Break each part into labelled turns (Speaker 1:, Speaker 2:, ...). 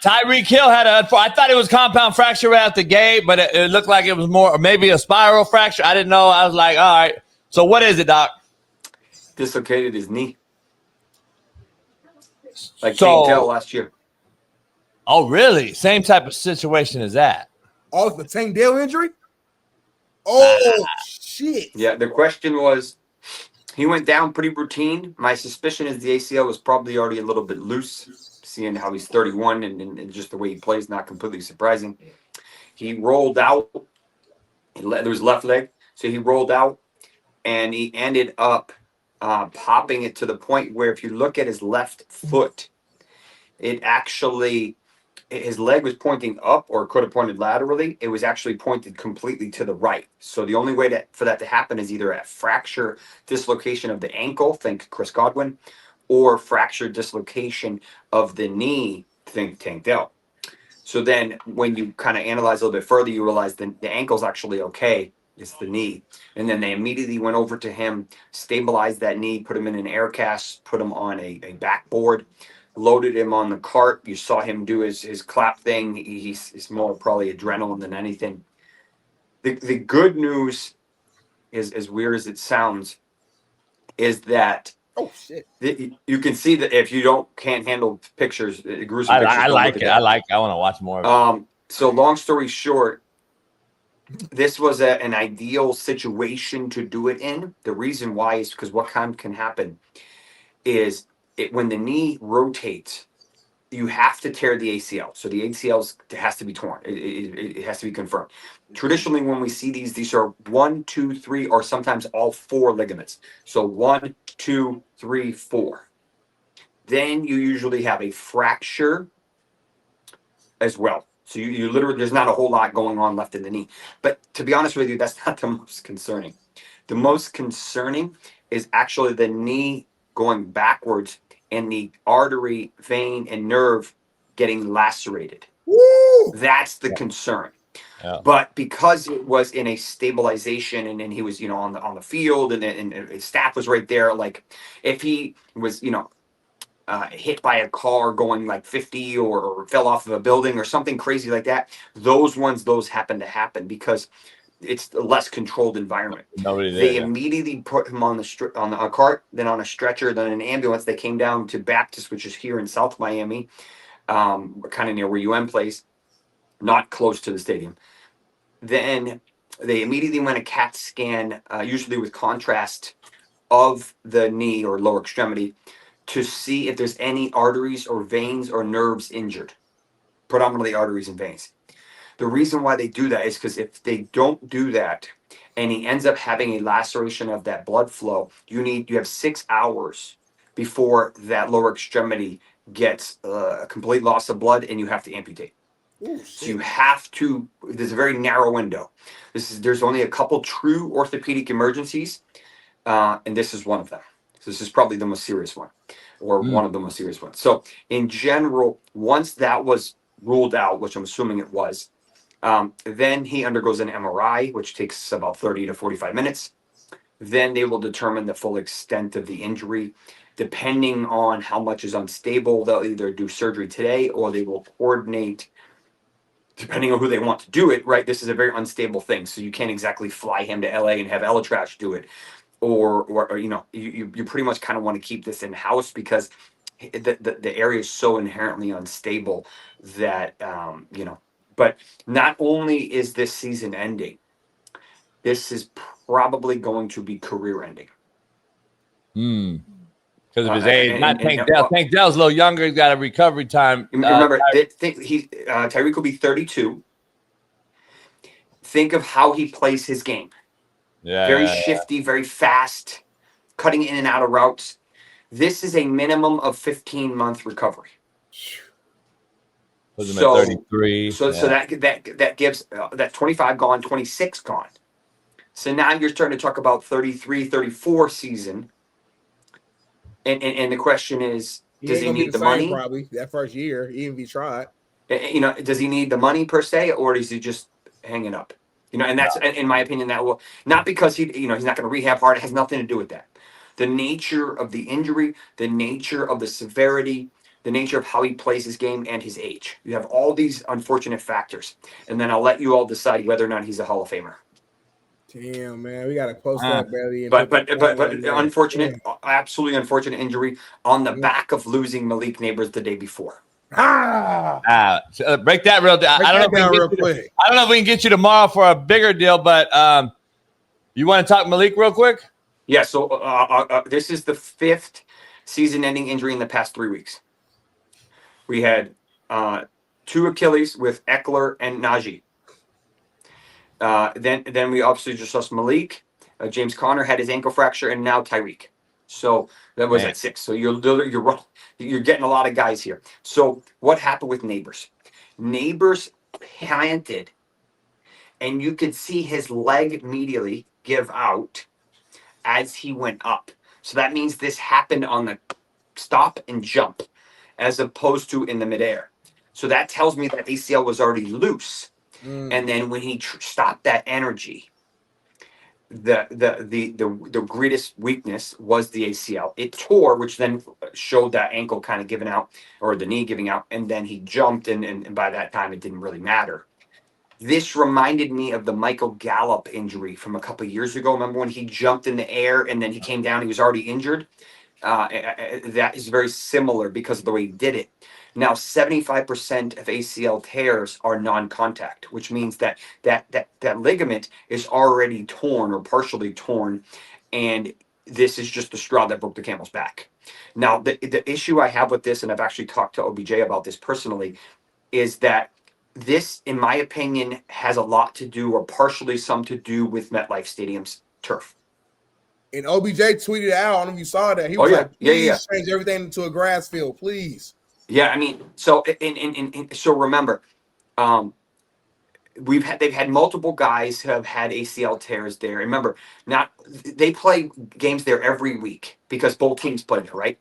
Speaker 1: Tyreek Hill had I thought it was compound fracture right out the gate, but it looked like it was more maybe a spiral fracture. I didn't know. I was like, all right. So what is it, Doc?
Speaker 2: Dislocated his knee. Like Tank Dell last year.
Speaker 1: Oh, really? Same type of situation as that.
Speaker 3: Oh, the Tank Dell injury? Oh, shit.
Speaker 2: Yeah, the question was, he went down pretty routine. My suspicion is the ACL was probably already a little bit loose, seeing how he's 31 and just the way he plays, not completely surprising. He rolled out. There was left leg, so he rolled out, and he ended up popping it to the point where if you look at his left foot, it actually, his leg was pointing up, or could have pointed laterally. It was actually pointed completely to the right. So the only way for that to happen is either a fracture dislocation of the ankle, think Chris Godwin, or fracture dislocation of the knee, think Tank Dell. So then when you kind of analyze a little bit further, you realize the ankle's actually okay. It's the knee. And then they immediately went over to him, stabilized that knee, put him in an air cast, put him on a backboard, loaded him on the cart. You saw him do his clap thing. He's more probably adrenaline than anything. The good news is, as weird as it sounds, is that
Speaker 3: oh shit,
Speaker 2: you can see that if you can't handle pictures, gruesome pictures.
Speaker 1: I like it. I want to watch more of
Speaker 2: it. So long story short, this was an ideal situation to do it in. The reason why is because what can happen is when the knee rotates, you have to tear the ACL. So the ACL has to be torn. It has to be confirmed. Traditionally, when we see these are 1, 2, 3, or sometimes all 4 ligaments. So 1, 2, 3, 4. Then you usually have a fracture as well. So you literally, there's not a whole lot going on left in the knee. But to be honest with you, that's not the most concerning. The most concerning is actually the knee going backwards and the artery, vein, and nerve getting lacerated.
Speaker 3: Woo!
Speaker 2: That's the concern.
Speaker 1: Yeah.
Speaker 2: But because it was in a stabilization and he was, on the field and his staff was right there, like if he was, hit by a car going like 50 or fell off of a building or something crazy like that, those happen to happen because it's a less controlled environment. They immediately put him on a cart, then on a stretcher, then an ambulance. They came down to Baptist, which is here in South Miami, kind of near where UM plays, not close to the stadium. Then they immediately went a CAT scan, usually with contrast of the knee or lower extremity, to see if there's any arteries or veins or nerves injured, predominantly arteries and veins. The reason why they do that is because if they don't do that and he ends up having a laceration of that blood flow, you have 6 hours before that lower extremity gets a complete loss of blood and you have to amputate.
Speaker 3: Ooh,
Speaker 2: so you have to, there's a very narrow window. There's only a couple true orthopedic emergencies, and this is one of them. So this is probably the most serious one, or one of the most serious ones. So in general, once that was ruled out, which I'm assuming it was, then he undergoes an MRI, which takes about 30 to 45 minutes. Then they will determine the full extent of the injury. Depending on how much is unstable, they'll either do surgery today or they will coordinate, depending on who they want to do it, right? This is a very unstable thing. So you can't exactly fly him to LA and have Elatrash do it. Or you pretty much kind of want to keep this in-house because the area is so inherently unstable that, but not only is this season ending, this is probably going to be career ending.
Speaker 1: Because of his age. Not Tank Dell. Tank Dell's a little younger. He's got a recovery time.
Speaker 2: Remember, Tyreek will be 32. Think of how he plays his game. Very shifty, very fast, cutting in and out of routes. This is a minimum of 15-month recovery.
Speaker 1: So 33.
Speaker 2: So that gives that 25 gone, 26 gone. So now you're starting to talk about 33, 34 season. And the question is, does he need the money?
Speaker 3: Probably that first year, even if he tried.
Speaker 2: Does he need the money per se, or is he just hanging up? And that's, in my opinion, that will not because he's not going to rehab hard. It has nothing to do with that. The nature of the injury, the nature of the severity, the nature of how he plays his game, and his age. You have all these unfortunate factors. And then I'll let you all decide whether or not he's a Hall of Famer.
Speaker 3: Damn, man, we gotta post that, Belly. And
Speaker 2: But
Speaker 3: put the
Speaker 2: but
Speaker 3: there.
Speaker 2: unfortunate,
Speaker 3: Damn.
Speaker 2: absolutely unfortunate injury on the back of losing Malik Nabers the day before.
Speaker 1: Break that real down.
Speaker 3: Break that down real quick.
Speaker 1: I don't know if we can get you tomorrow for a bigger deal, but you want to talk Malik real quick?
Speaker 2: Yeah. So this is the 5th season-ending injury in the past 3 weeks. We had 2 Achilles with Eckler and Najee. Then we obviously just lost Malik. James Conner had his ankle fracture, and now Tyreek. So that was at 6. So you're getting a lot of guys here. So what happened with Nabers? Nabers planted, and you could see his leg immediately give out as he went up. So that means this happened on the stop and jump, as opposed to in the midair. So that tells me that ACL was already loose. And then when he stopped that energy, the greatest weakness was the ACL. It tore, which then showed that ankle kind of giving out, or the knee giving out, and then he jumped, and by that time it didn't really matter. This reminded me of the Michael Gallup injury from a couple of years ago. Remember when he jumped in the air and then he came down, he was already injured? That is very similar because of the way he did it. Now, 75% of ACL tears are non-contact, which means that ligament is already torn or partially torn, and this is just the straw that broke the camel's back. Now, the issue I have with this, and I've actually talked to OBJ about this personally, is that this, in my opinion, has a lot to do, or partially some to do, with MetLife Stadium's turf.
Speaker 3: And OBJ tweeted out, I don't know if you saw that. He was like, please change everything into a grass field, please.
Speaker 2: Yeah, I mean, so so remember, they've had multiple guys who have had ACL tears there. Remember, they play games there every week because both teams play there, right?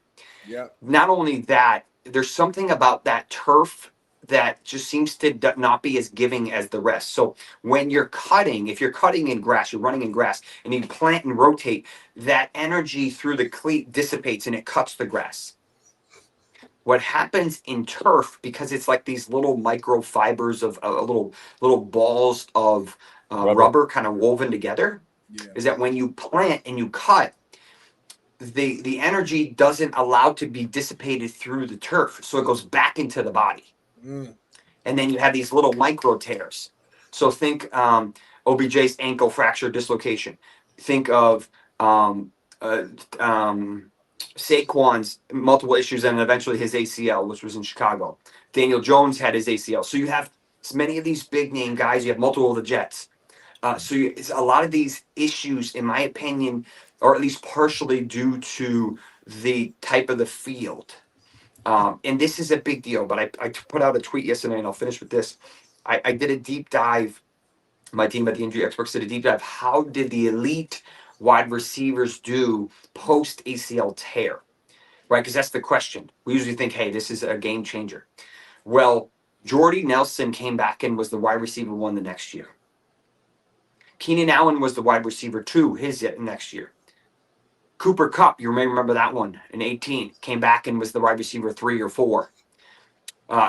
Speaker 3: Yeah.
Speaker 2: Not only that, there's something about that turf that just seems to not be as giving as the rest. So when you're cutting, if you're cutting in grass, you're running in grass, and you plant and rotate, that energy through the cleat dissipates and it cuts the grass. What happens in turf, because it's like these little microfibers of little balls of rubber kind of woven together, is that when you plant and you cut, the energy doesn't allow to be dissipated through the turf, so it goes back into the body. And then you have these little micro tears. So think OBJ's ankle fracture dislocation. Think of Saquon's multiple issues and eventually his ACL, which was in Chicago. Daniel Jones had his ACL. So you have many of these big name guys. You have multiple of the Jets. It's a lot of these issues, in my opinion, or at least partially due to the type of the field. And this is a big deal, but I put out a tweet yesterday, and I'll finish with this. I did a deep dive. My team at the Injury Experts did a deep dive. How did the elite wide receivers do post ACL tear? Right, because that's the question. We usually think, hey, this is a game changer. Well, Jordy Nelson came back and was the wide receiver 1 the next year. Keenan Allen was the wide receiver 2 his next year. Cooper Kupp, you may remember that one, in 18, came back and was the wide receiver 3 or 4.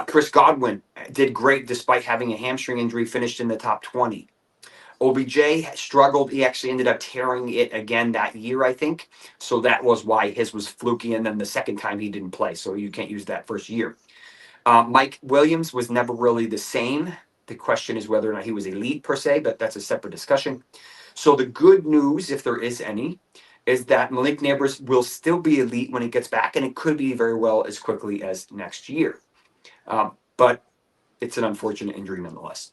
Speaker 2: Chris Godwin did great despite having a hamstring injury, finished in the top 20. OBJ struggled. He actually ended up tearing it again that year, I think. So that was why his was fluky, and then the second time he didn't play, so you can't use that first year. Mike Williams was never really the same. The question is whether or not he was elite per se, but that's a separate discussion. So the good news, if there is any, is that Malik Nabers will still be elite when he gets back, and it could be very well as quickly as next year. But it's an unfortunate injury nonetheless.